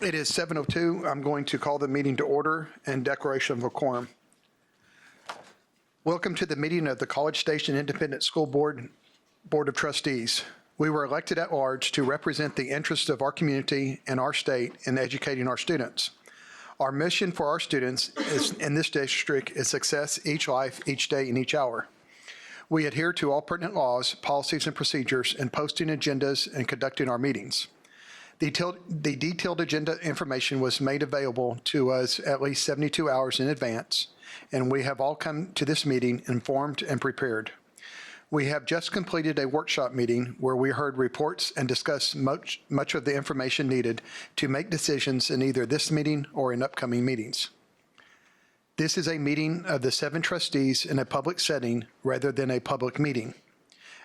It is 7:02. I'm going to call the meeting to order and declaration of a quorum. Welcome to the meeting of the College Station Independent School Board of Trustees. We were elected at large to represent the interests of our community and our state in educating our students. Our mission for our students in this district is success each life, each day, and each hour. We adhere to all pertinent laws, policies, and procedures in posting agendas and conducting our meetings. The detailed agenda information was made available to us at least 72 hours in advance, and we have all come to this meeting informed and prepared. We have just completed a workshop meeting where we heard reports and discussed much of the information needed to make decisions in either this meeting or in upcoming meetings. This is a meeting of the 7 trustees in a public setting rather than a public meeting.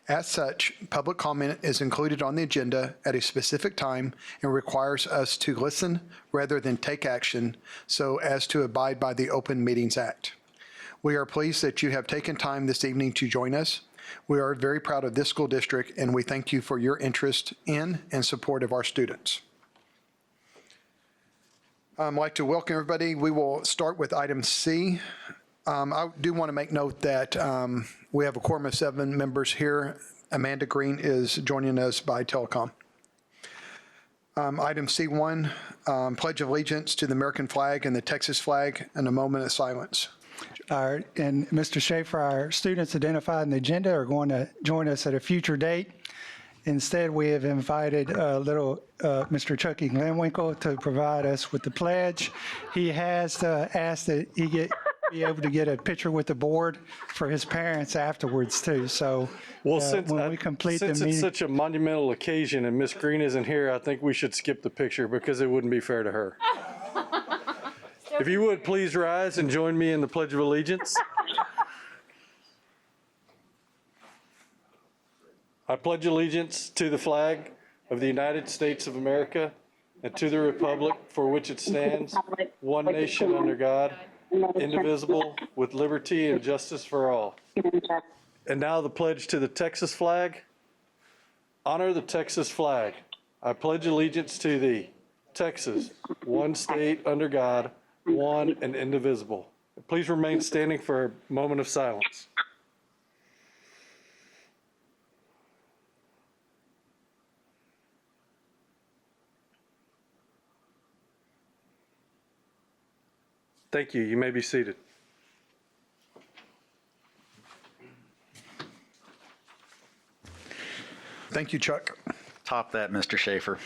As such, public comment is included on the agenda at a specific time and requires us to listen rather than take action so as to abide by the Open Meetings Act. We are pleased that you have taken time this evening to join us. We are very proud of this school district, and we thank you for your interest in and support of our students. I'd like to welcome everybody. We will start with item C. I do want to make note that we have a quorum of 7 members here. Amanda Green is joining us by telecom. Item C1, Pledge of Allegiance to the American flag and the Texas flag, and a moment of silence. And Mr. Schaefer, our students identified in the agenda are going to join us at a future date. Instead, we have invited Mr. Chucky Glenwinkle to provide us with the pledge. He has asked that he be able to get a picture with the board for his parents afterwards too. So when we complete the meeting. Since it's such a monumental occasion and Miss Green isn't here, I think we should skip the picture because it wouldn't be fair to her. If you would, please rise and join me in the Pledge of Allegiance. I pledge allegiance to the flag of the United States of America and to the republic for which it stands, one nation under God, indivisible, with liberty and justice for all. And now the pledge to the Texas flag. Honor the Texas flag. I pledge allegiance to thee, Texas, one state under God, one and indivisible. Please remain standing for a moment of silence. Thank you. You may be seated. Thank you, Chuck. Top that, Mr. Schaefer.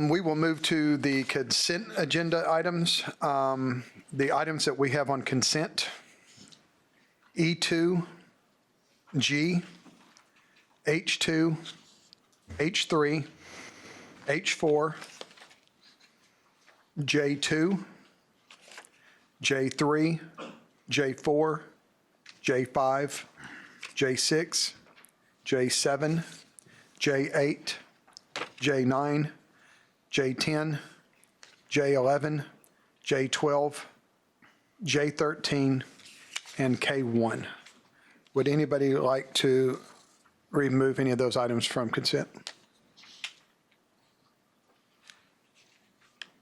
We will move to the consent agenda items. The items that we have on consent: E2, G, H2, H3, H4, J2, J3, J4, J5, J6, J7, J8, J9, J10, J11, J12, J13, and K1. Would anybody like to remove any of those items from consent?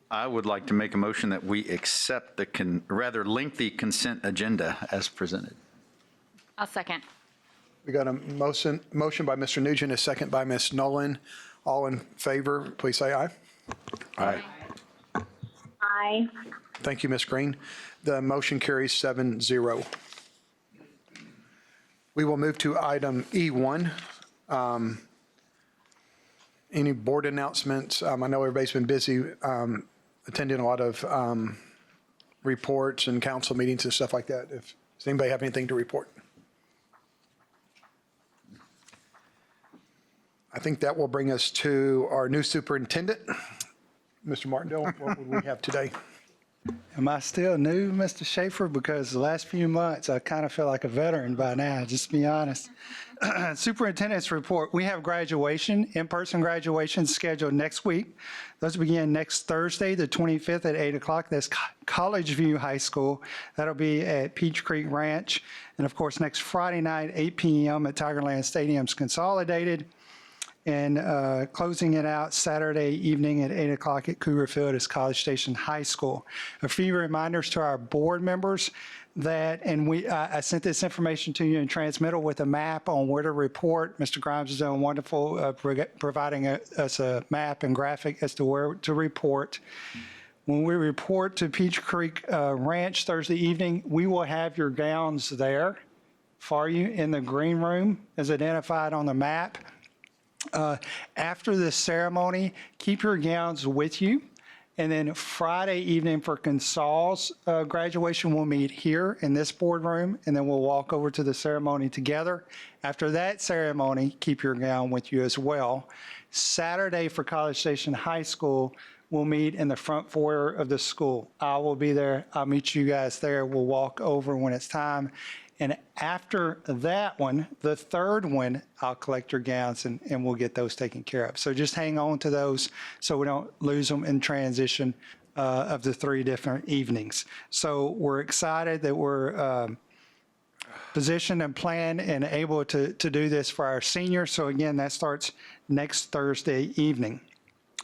I would like to make a motion that we accept the rather lengthy consent agenda as presented. I'll second. We got a motion by Mr. Nugent, a second by Ms. Nolan. All in favor, please say aye. Aye. Aye. Thank you, Ms. Green. The motion carries 7-0. We will move to item E1. Any board announcements? I know everybody's been busy attending a lot of reports and council meetings and stuff like that. Does anybody have anything to report? I think that will bring us to our new superintendent. Mr. Martindale, what would we have today? Am I still new, Mr. Schaefer? Because the last few months, I kind of feel like a veteran by now, just to be honest. Superintendent's report, we have graduation, in-person graduation scheduled next week. Those begin next Thursday, the 25th at 8 o'clock. That's College View High School. That'll be at Peach Creek Ranch. And of course, next Friday night, 8 p.m. at Tigerland Stadium's Consolidated. and closing it out Saturday evening at 8 o'clock at Cougar Field as College Station High School. A few reminders to our board members that, and I sent this information to you in transmittal with a map on where to report. Mr. Grimes is doing wonderful providing us a map and graphic as to where to report. When we report to Peach Creek Ranch Thursday evening, we will have your gowns there for you in the green room as identified on the map. After the ceremony, keep your gowns with you. And then Friday evening for Consol's graduation, we'll meet here in this boardroom, and then we'll walk over to the ceremony together. After that ceremony, keep your gown with you as well. Saturday for College Station High School, we'll meet in the front foyer of the school. I will be there. I'll meet you guys there. We'll walk over when it's time. And after that one, the third one, I'll collect your gowns and we'll get those taken care of. So just hang on to those so we don't lose them in transition of the 3 different evenings. So we're excited that we're positioned and planned and able to do this for our seniors. So again, that starts next Thursday evening.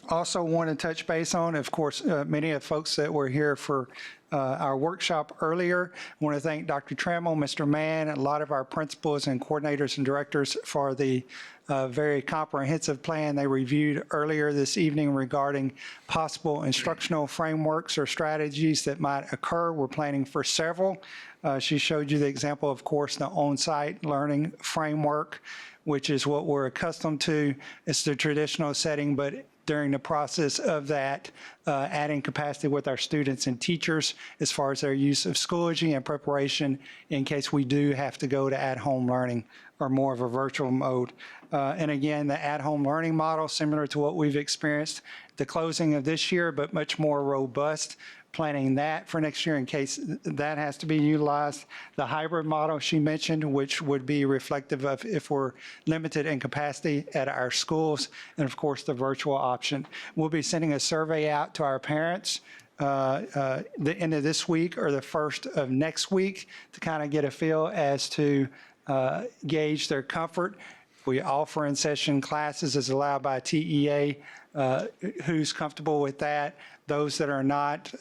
Also want to touch base on, of course, many of the folks that were here for our workshop earlier. I want to thank Dr. Trammell, Mr. Mann, and a lot of our principals and coordinators and directors for the very comprehensive plan they reviewed earlier this evening regarding possible instructional frameworks or strategies that might occur. We're planning for several. She showed you the example, of course, the on-site learning framework, which is what we're accustomed to. It's the traditional setting, but during the process of that, adding capacity with our students and teachers as far as their use of Schoology and preparation in case we do have to go to at-home learning or more of a virtual mode. And again, the at-home learning model, similar to what we've experienced the closing of this year, but much more robust, planning that for next year in case that has to be utilized. The hybrid model she mentioned, which would be reflective of if we're limited in capacity at our schools, and of course the virtual option. We'll be sending a survey out to our parents the end of this week or the first of next week to kind of get a feel as to gauge their comfort. We offer in-session classes as allowed by TEA. Who's comfortable with that? Those that are not,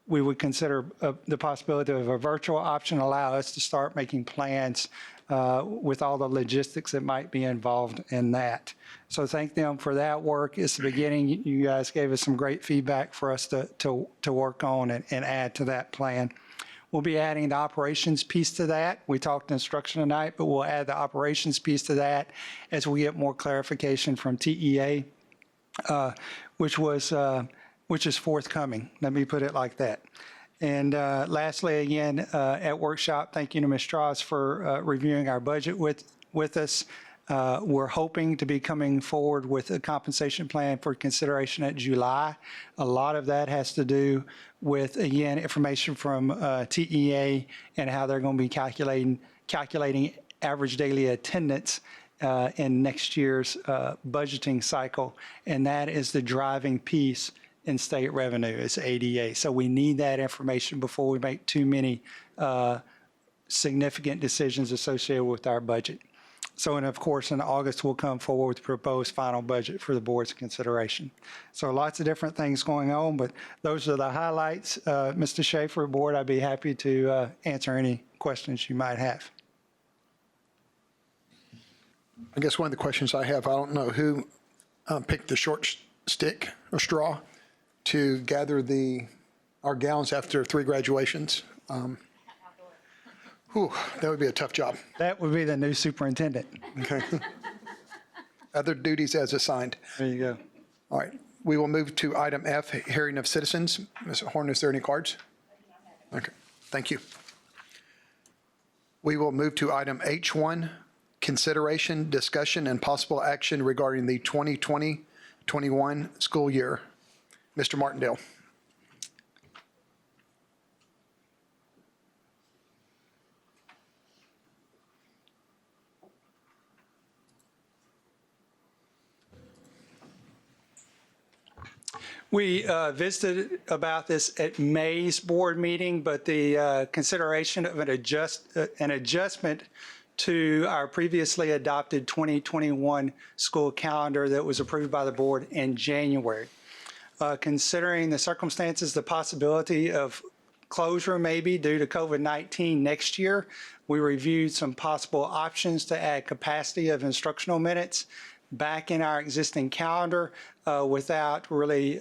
we would consider the possibility of a virtual option allow us to start making plans with all the logistics that might be involved in that. So thank them for that work. It's the beginning. You guys gave us some great feedback for us to work on and add to that plan. We'll be adding the operations piece to that. We talked instruction tonight, but we'll add the operations piece to that as we get more clarification from TEA, which is forthcoming. Let me put it like that. And lastly, again, at workshop, thank you to Ms. Strauss for reviewing our budget with us. We're hoping to be coming forward with a compensation plan for consideration at July. A lot of that has to do with, again, information from TEA and how they're going to be calculating average daily attendance in next year's budgeting cycle. And that is the driving piece in state revenue, is ADA. So we need that information before we make too many significant decisions associated with our budget. So, and of course, in August, we'll come forward with the proposed final budget for the board's consideration. So lots of different things going on, but those are the highlights. Mr. Schaefer, board, I'd be happy to answer any questions you might have. I guess one of the questions I have, I don't know who picked the short stick or straw to gather our gowns after 3 graduations. That would be a tough job. That would be the new superintendent. Okay. Other duties as assigned. There you go. All right. We will move to item F, hearing of citizens. Ms. Horn, is there any cards? Okay. Thank you. We will move to item H1, consideration, discussion, and possible action regarding the 2020-21 school year. Mr. Martindale. We visited about this at May's board meeting, but the consideration of an adjustment to our previously adopted 2021 school calendar that was approved by the board in January. Considering the circumstances, the possibility of closure maybe due to COVID-19 next year, we reviewed some possible options to add capacity of instructional minutes back in our existing calendar without really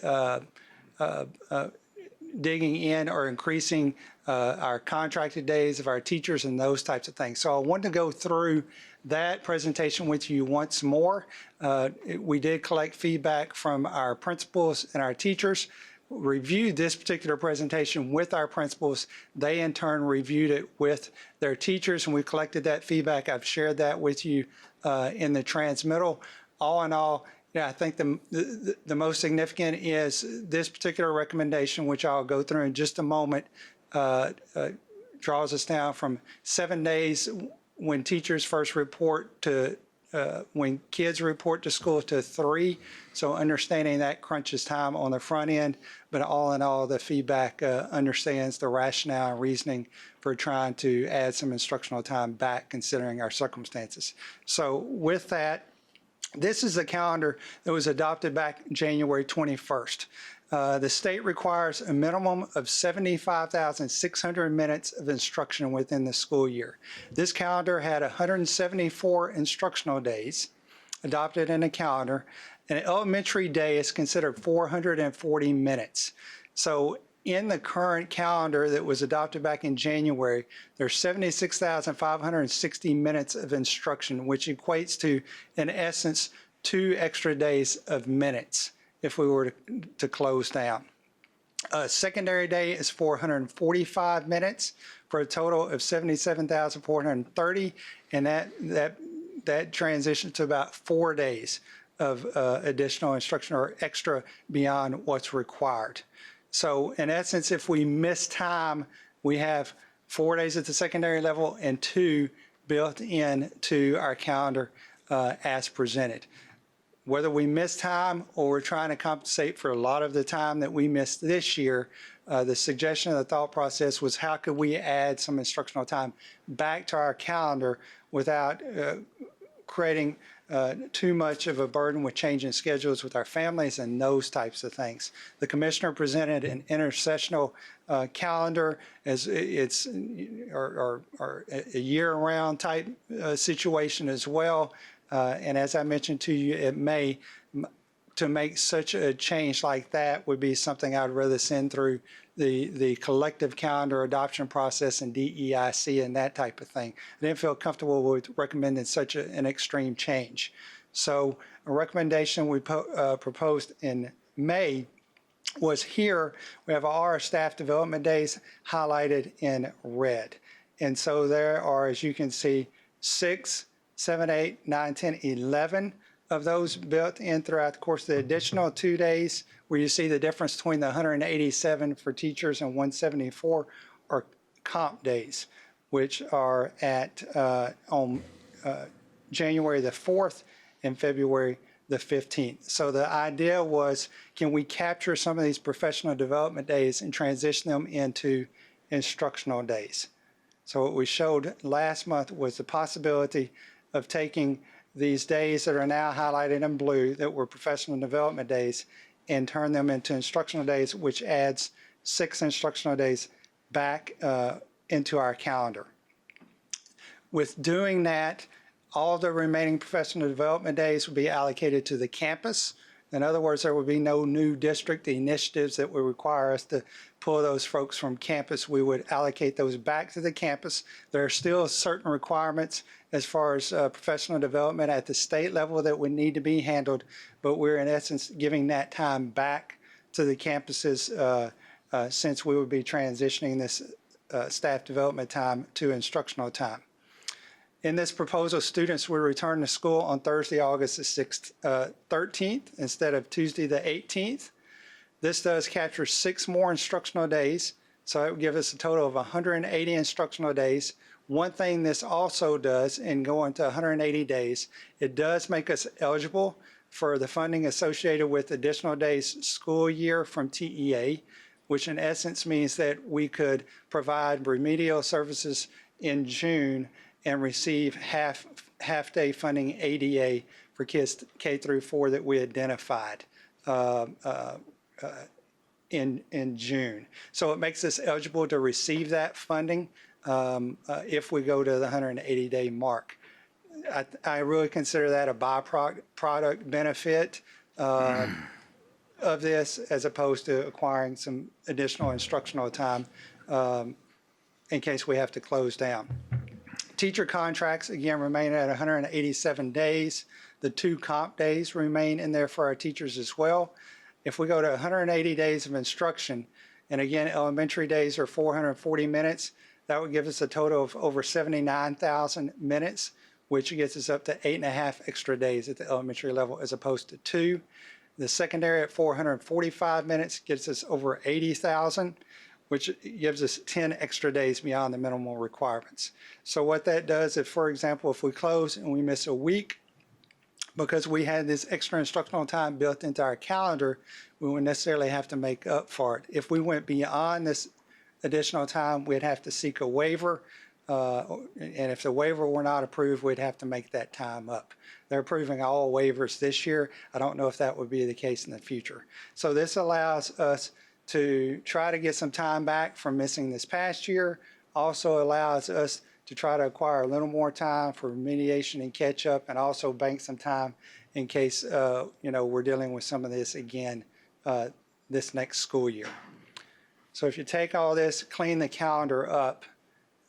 digging in or increasing our contracted days of our teachers and those types of things. So I wanted to go through that presentation with you once more. We did collect feedback from our principals and our teachers, reviewed this particular presentation with our principals. They in turn reviewed it with their teachers, and we collected that feedback. I've shared that with you in the transmittal. All in all, yeah, I think the most significant is this particular recommendation, which I'll go through in just a moment, draws us down from 7 days when teachers first report to when kids report to school to 3. So understanding that crunches time on the front end, but all in all, the feedback understands the rationale and reasoning for trying to add some instructional time back considering our circumstances. So with that, this is the calendar that was adopted back January 21st. The state requires a minimum of 75,600 minutes of instruction within the school year. This calendar had 174 instructional days adopted in the calendar. An elementary day is considered 440 minutes. So in the current calendar that was adopted back in January, there's 76,560 minutes of instruction, which equates to, in essence, 2 extra days of minutes if we were to close down. Secondary day is 445 minutes for a total of 77,430, and that transitions to about 4 days of additional instruction or extra beyond what's required. So in essence, if we miss time, we have 4 days at the secondary level and 2 built into our calendar as presented. Whether we miss time or we're trying to compensate for a lot of the time that we missed this year, the suggestion of the thought process was how could we add some instructional time back to our calendar without creating too much of a burden with changing schedules with our families and those types of things. The commissioner presented an intersessional calendar as it's or a year-round type situation as well. And as I mentioned to you, it may, to make such a change like that would be something I'd rather send through the collective calendar adoption process and DEIC and that type of thing. I didn't feel comfortable with recommending such an extreme change. So a recommendation we proposed in May was here. We have all our staff development days highlighted in red. And so there are, as you can see, 6, 7, 8, 9, 10, 11 of those built in throughout the course of the additional 2 days, where you see the difference between the 187 for teachers and 174 are comp days, which are at on January the 4th and February the 15th. So the idea was, can we capture some of these professional development days and transition them into instructional days? So what we showed last month was the possibility of taking these days that are now highlighted in blue that were professional development days and turn them into instructional days, which adds 6 instructional days back into our calendar. With doing that, all the remaining professional development days will be allocated to the campus. In other words, there will be no new district initiatives that would require us to pull those folks from campus. We would allocate those back to the campus. There are still certain requirements as far as professional development at the state level that would need to be handled, but we're in essence giving that time back to the campuses since we would be transitioning this staff development time to instructional time. In this proposal, students will return to school on Thursday, August the 13th instead of Tuesday the 18th. This does capture 6 more instructional days, so it would give us a total of 180 instructional days. One thing this also does, in going to 180 days, it does make us eligible for the funding associated with additional days school year from TEA, which in essence means that we could provide remedial services in June and receive half-day funding ADA for kids K through 4 that we identified in June. So it makes us eligible to receive that funding if we go to the 180-day mark. I really consider that a byproduct benefit of this, as opposed to acquiring some additional instructional time in case we have to close down. Teacher contracts, again, remain at 187 days. The 2 comp days remain in there for our teachers as well. If we go to 180 days of instruction, and again, elementary days are 440 minutes, that would give us a total of over 79,000 minutes, which gets us up to 8.5 extra days at the elementary level as opposed to 2. The secondary at 445 minutes gets us over 80,000, which gives us 10 extra days beyond the minimal requirements. So what that does, if, for example, if we close and we miss a week, because we had this extra instructional time built into our calendar, we wouldn't necessarily have to make up for it. If we went beyond this additional time, we'd have to seek a waiver. And if the waiver were not approved, we'd have to make that time up. They're approving all waivers this year. I don't know if that would be the case in the future. So this allows us to try to get some time back from missing this past year. Also allows us to try to acquire a little more time for remediation and catch up, and also bank some time in case we're dealing with some of this again this next school year. So if you take all this, clean the calendar up,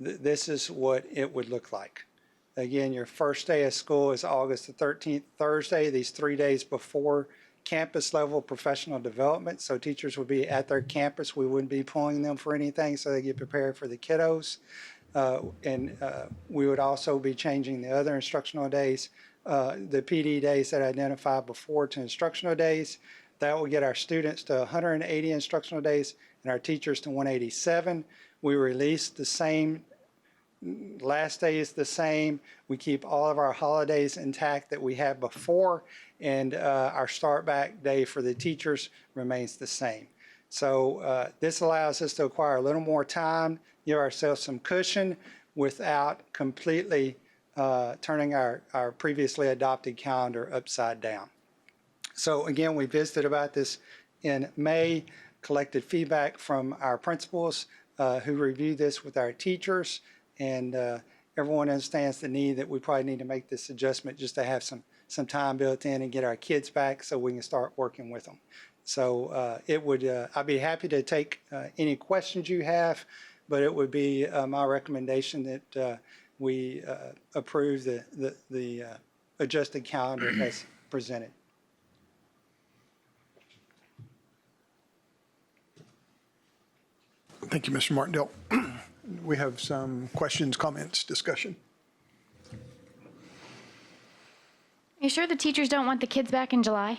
this is what it would look like. Again, your first day of school is August the 13th, Thursday, these 3 days before campus level professional development. So teachers would be at their campus. We wouldn't be pulling them for anything, so they get prepared for the kiddos. We would also be changing the other instructional days, the PD days that I identified before, to instructional days. That will get our students to 180 instructional days and our teachers to 187. We release the same, last day is the same. We keep all of our holidays intact that we had before, and our start back day for the teachers remains the same. So this allows us to acquire a little more time, give ourselves some cushion without completely turning our previously adopted calendar upside down. So again, we visited about this in May, collected feedback from our principals who reviewed this with our teachers, and everyone understands the need that we probably need to make this adjustment just to have some time built in and get our kids back so we can start working with them. So I'd be happy to take any questions you have, but it would be my recommendation that we approve the adjusted calendar as presented. Thank you, Mr. Martindale. We have some questions, comments, discussion. Are you sure the teachers don't want the kids back in July?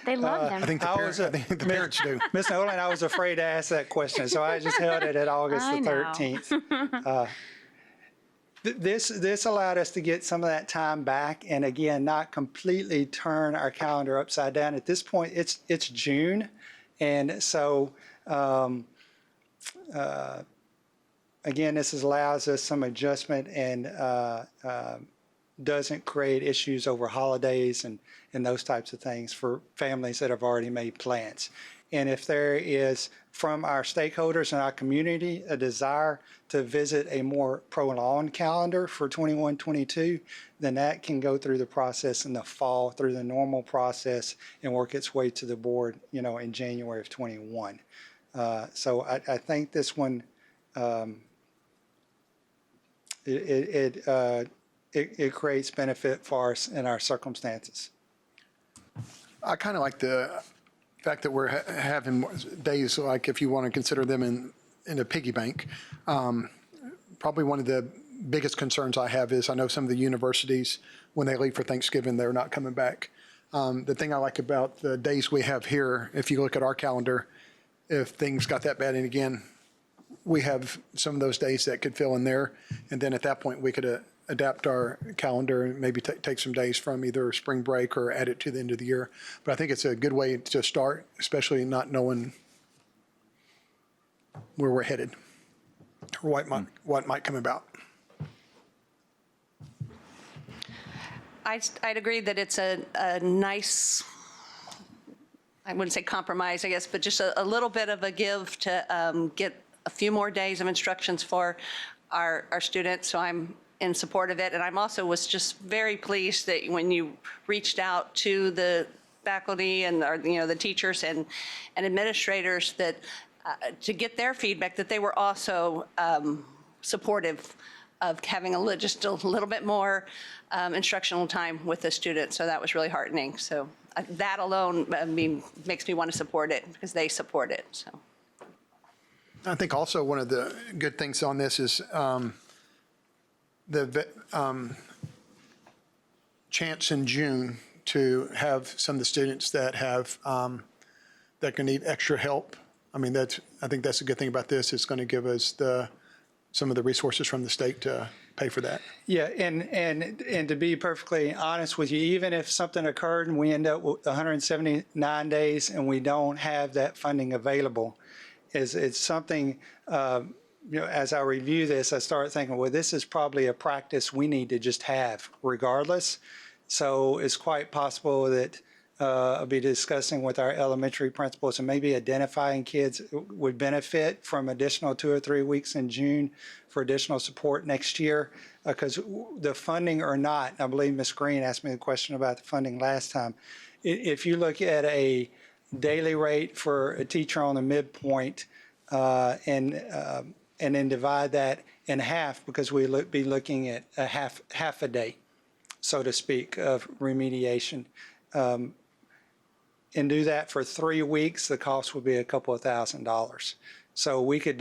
They love them. I think the parents do. Ms. Nolan, I was afraid to ask that question, so I just held it at August the 13th. This allowed us to get some of that time back, and again, not completely turn our calendar upside down. At this point, it's June, and so again, this allows us some adjustment and doesn't create issues over holidays and those types of things for families that have already made plans. And if there is, from our stakeholders in our community, a desire to visit a more prolonged calendar for 21-22, then that can go through the process in the fall, through the normal process, and work its way to the board, in January of 21. So I think this one, it creates benefit for us in our circumstances. I kind of like the fact that we're having days, like if you want to consider them in a piggy bank. Probably one of the biggest concerns I have is I know some of the universities, when they leave for Thanksgiving, they're not coming back. The thing I like about the days we have here, if you look at our calendar, if things got that bad, and again, we have some of those days that could fill in there, and then at that point we could adapt our calendar and maybe take some days from either spring break or add it to the end of the year. But I think it's a good way to start, especially not knowing where we're headed. or what might come about. I'd agree that it's a nice, I wouldn't say compromise, I guess, but just a little bit of a give to get a few more days of instructions for our students. So I'm in support of it. And I'm also was just very pleased that when you reached out to the faculty and the teachers and administrators that to get their feedback, that they were also supportive of having just a little bit more instructional time with the students. So that was really heartening. So that alone, makes me want to support it because they support it. So I think also one of the good things on this is the chance in June to have some of the students that have that can need extra help. I mean, I think that's a good thing about this. It's going to give us some of the resources from the state to pay for that. Yeah, and to be perfectly honest with you, even if something occurred and we end up with 179 days and we don't have that funding available, it's something, as I review this, I start thinking, well, this is probably a practice we need to just have regardless. So it's quite possible that I'll be discussing with our elementary principals and maybe identifying kids would benefit from additional 2 or 3 weeks in June for additional support next year. Because the funding or not, I believe Ms. Green asked me the question about the funding last time. If you look at a daily rate for a teacher on the midpoint and then divide that in half, because we'll be looking at a half a day, so to speak, of remediation. And do that for 3 weeks, the cost would be a couple of $1,000s. So we could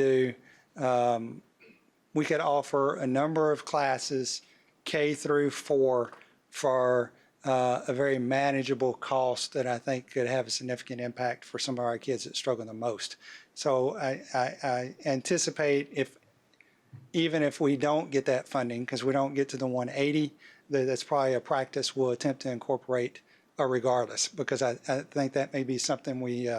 we could offer a number of classes, K through 4, for a very manageable cost that I think could have a significant impact for some of our kids that struggle the most. So I anticipate even if we don't get that funding, because we don't get to the 180, that's probably a practice we'll attempt to incorporate regardless, because I think that may be something we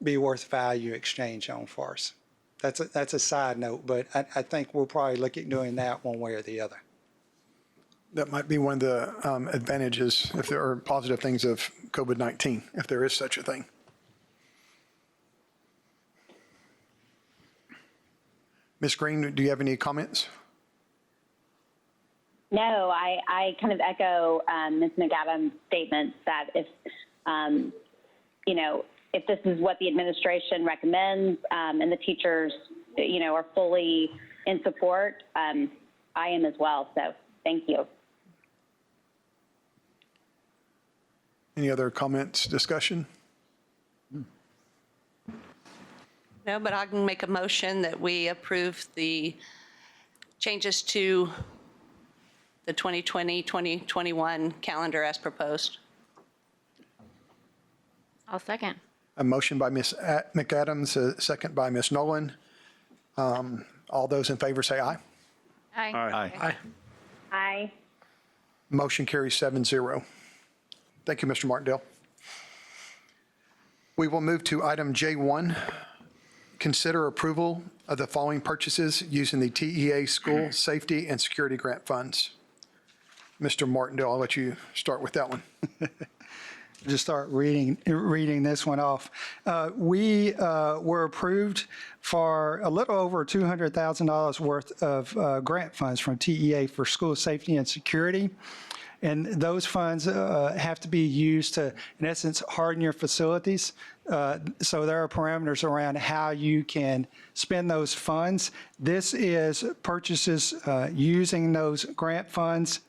be worth value exchange on for us. That's a side note, but I think we'll probably look at doing that one way or the other. That might be one of the advantages, if there are positive things of COVID-19, if there is such a thing. Ms. Green, do you have any comments? No, I kind of echo Ms. McAdams' statements that if this is what the administration recommends and the teachers, are fully in support, I am as well. So thank you. Any other comments, discussion? no, but I can make a motion that we approve the changes to the 2020-2021 calendar as proposed. I'll second. A motion by Ms. McAdams, a second by Ms. Nolan. All those in favor say aye. Aye. Aye. Aye. Motion carries 7-0. Thank you, Mr. Martindale. We will move to item J1. Consider approval of the following purchases using the TEA School Safety and Security Grant Funds. Mr. Martindale, I'll let you start with that one. Just start reading this one off. We were approved for a little over $200,000 worth of grant funds from TEA for school safety and security. And those funds have to be used to, in essence, harden your facilities. So there are parameters around how you can spend those funds. This is purchases using those grant funds.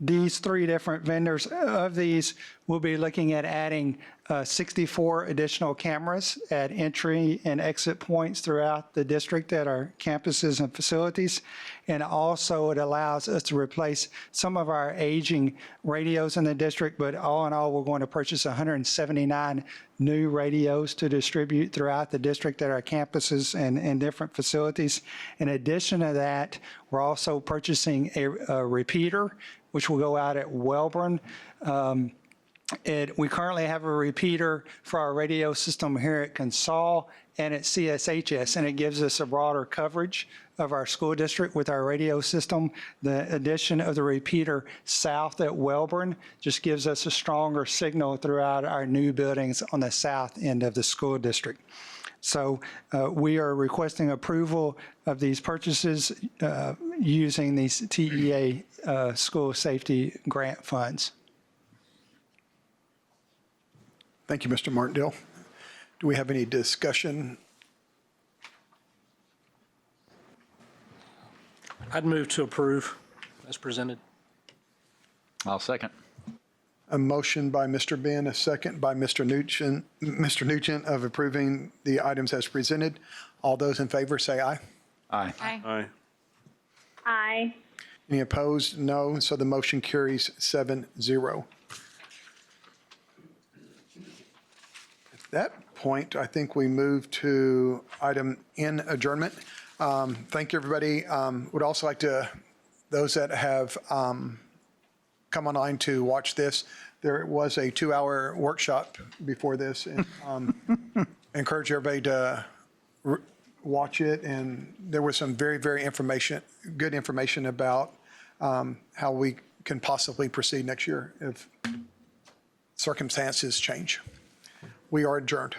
These 3 different vendors, of these, we'll be looking at adding 64 additional cameras at entry and exit points throughout the district at our campuses and facilities. And also it allows us to replace some of our aging radios in the district, but all in all, we're going to purchase 179 new radios to distribute throughout the district at our campuses and different facilities. In addition to that, we're also purchasing a repeater, which will go out at Welborn. We currently have a repeater for our radio system here at Consol and at CSHS, and it gives us a broader coverage of our school district with our radio system. The addition of the repeater south at Welborn just gives us a stronger signal throughout our new buildings on the south end of the school district. So we are requesting approval of these purchases using these TEA school safety grant funds. Thank you, Mr. Martindale. Do we have any discussion? I'd move to approve as presented. I'll second. A motion by Mr. Ben, a second by Mr. Nugent of approving the items as presented. All those in favor say aye. Aye. Aye. Aye. Any opposed? No. So the motion carries 7-0. At that point, I think we move to item N, adjournment. Thank you, everybody. Would also like to, those that have come online to watch this, there was a 2-hour workshop before this. And encourage everybody to watch it. And there was some very, very good information about how we can possibly proceed next year if circumstances change. We are adjourned.